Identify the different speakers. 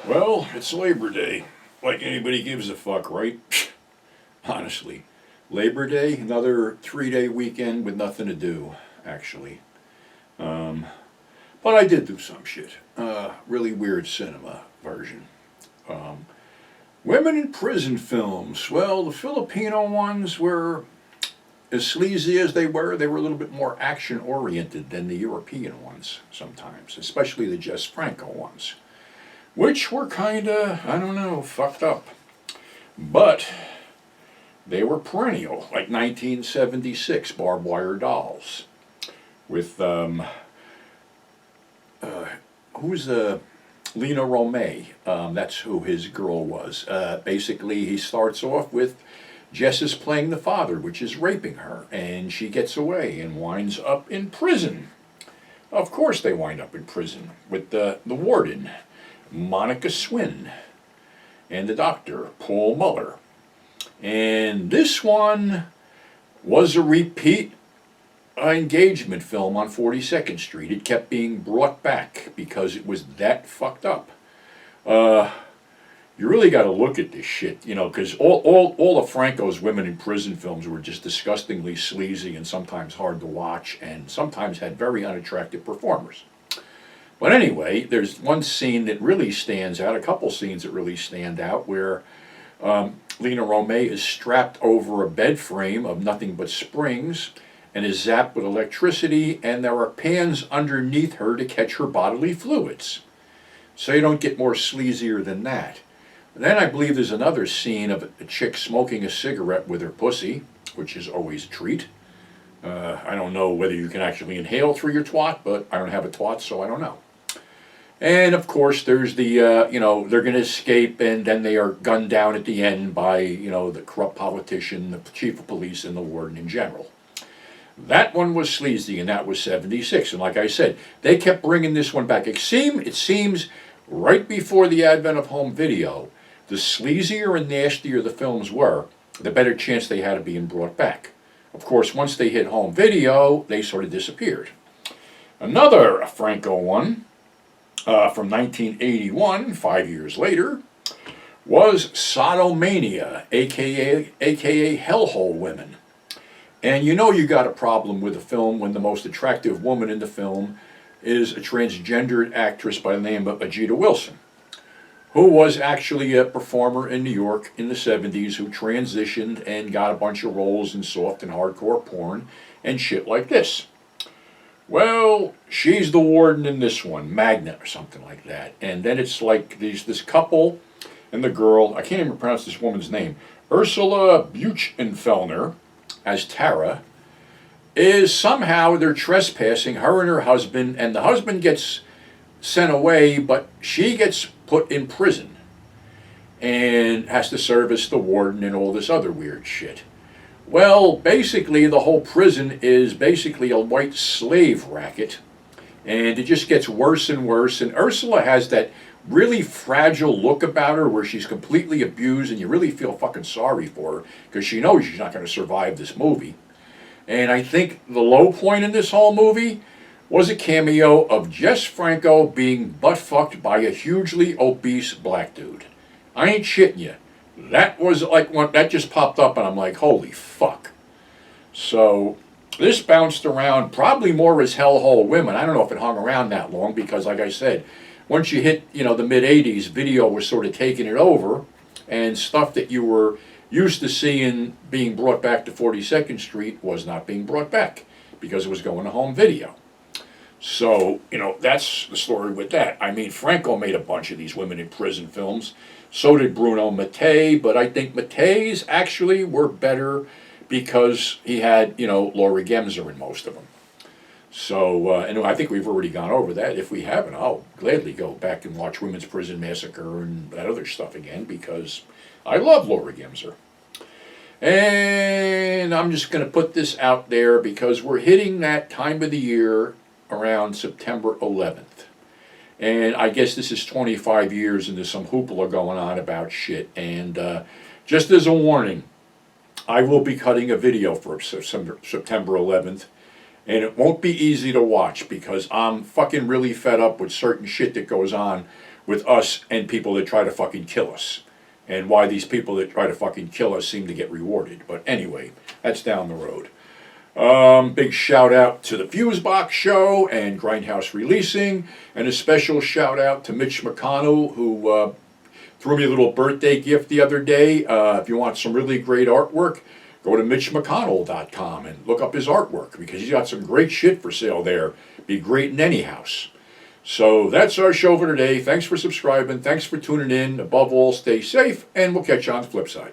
Speaker 1: Well, it's Labor Day. Like anybody gives a fuck, right? Honestly. Labor Day, another 3-day weekend with nothing to do, actually. Um, but I did do some shit. Really weird cinema version. Um, Women in prison films. Well, the Filipino ones were as sleazy as they were a little bit more action oriented than the European ones sometimes, especially the Jess Franco ones, which were kinda, I don't know, fucked up. But they were perennial, like 1976 Barbwire dolls with who's Lena Romay. That's who his girl was. Basically, he starts off with Jess is playing the father, which is raping her, and she gets away and winds up in prison. Of course, they wind up in prison with the warden, Monica Swin, and the doctor, Paul Muller. And this one was a repeat engagement film on 42nd Street. It kept being brought back because it was that fucked up. You really got to look at this shit, because all of Franco's women in prison films were just disgustingly sleazy and sometimes hard to watch and sometimes had very unattractive performers. But anyway, there's one scene that really stands out, a couple scenes that really stand out, where Lena Romay is strapped over a bed frame of nothing but springs and is zapped with electricity, and there are pans underneath her to catch her bodily fluids. So you don't get more sleazier than that. Then I believe there's another scene of a chick smoking a cigarette with her pussy, which is always a treat. I don't know whether you can actually inhale through your twat, but I don't have a twat, so I don't know. And of course, there's the, they're going to escape, and then they are gunned down at the end by, the corrupt politician, the chief of police, and the warden in general. That one was sleazy, and that was 76. And like I said, they kept bringing this one back. It seems right before the advent of home video, the sleazier and nastier the films were, the better chance they had of being brought back. Of course, once they hit home video, they sort of disappeared. Another Franco one, from 1981, 5 years later, was Sadomania, aka Hellhole Women. And you got a problem with a film when the most attractive woman in the film is a transgendered actress by the name of Ajita Wilson, who was actually a performer in New York in the 70s who transitioned and got a bunch of roles in soft and hardcore porn and shit like this. Well, she's the warden in this one, Magna or something like that. And then it's like this couple and the girl, I can't even pronounce this woman's name, Ursula Buchenfellner, as Tara, is somehow they're trespassing, her and her husband, and the husband gets sent away, but she gets put in prison and has to service the warden and all this other weird shit. Well, basically the whole prison is basically a white slave racket, and it just gets worse and worse, and Ursula has that really fragile look about her where she's completely abused and you really feel fucking sorry for her because she knows she's not going to survive this movie. And I think the low point in this whole movie was a cameo of Jess Franco being butt-fucked by a hugely obese black dude. I ain't shitting you. That was like one that just popped up and I'm like, holy fuck. So this bounced around probably more as Hellhole Women. I don't know if it hung around that long because, like I said, once you hit, the mid-'80s, video was sort of taking it over, and stuff that you were used to seeing being brought back to 42nd Street was not being brought back because it was going to home video. So, that's the story with that. I mean, Franco made a bunch of these women in prison films. So did Bruno Mattei, but I think Mattei's actually were better because he had, Laurie Gemser in most of them. So, and I think we've already gone over that. If we haven't, I'll gladly go back and watch Women's Prison Massacre and that other stuff again because I love Laurie Gemser. And I'm just going to put this out there because we're hitting that time of the year around September 11th. And I guess this is 25 years and there's some hoopla going on about shit. And just as a warning, I will be cutting a video for September 11th. And it won't be easy to watch because I'm fucking really fed up with certain shit that goes on with us and people that try to fucking kill us. And why these people that try to fucking kill us seem to get rewarded. But anyway, that's down the road. Big shout out to the Fusebox Show and Grindhouse Releasing, and a special shout out to Mitch McConnell, who threw me a little birthday gift the other day. If you want some really great artwork, go to mitchmcconnell.com and look up his artwork, because he's got some great shit for sale there. Be great in any house. So that's our show for today. Thanks for subscribing. Thanks for tuning in. Above all, stay safe, and we'll catch you on the flip side.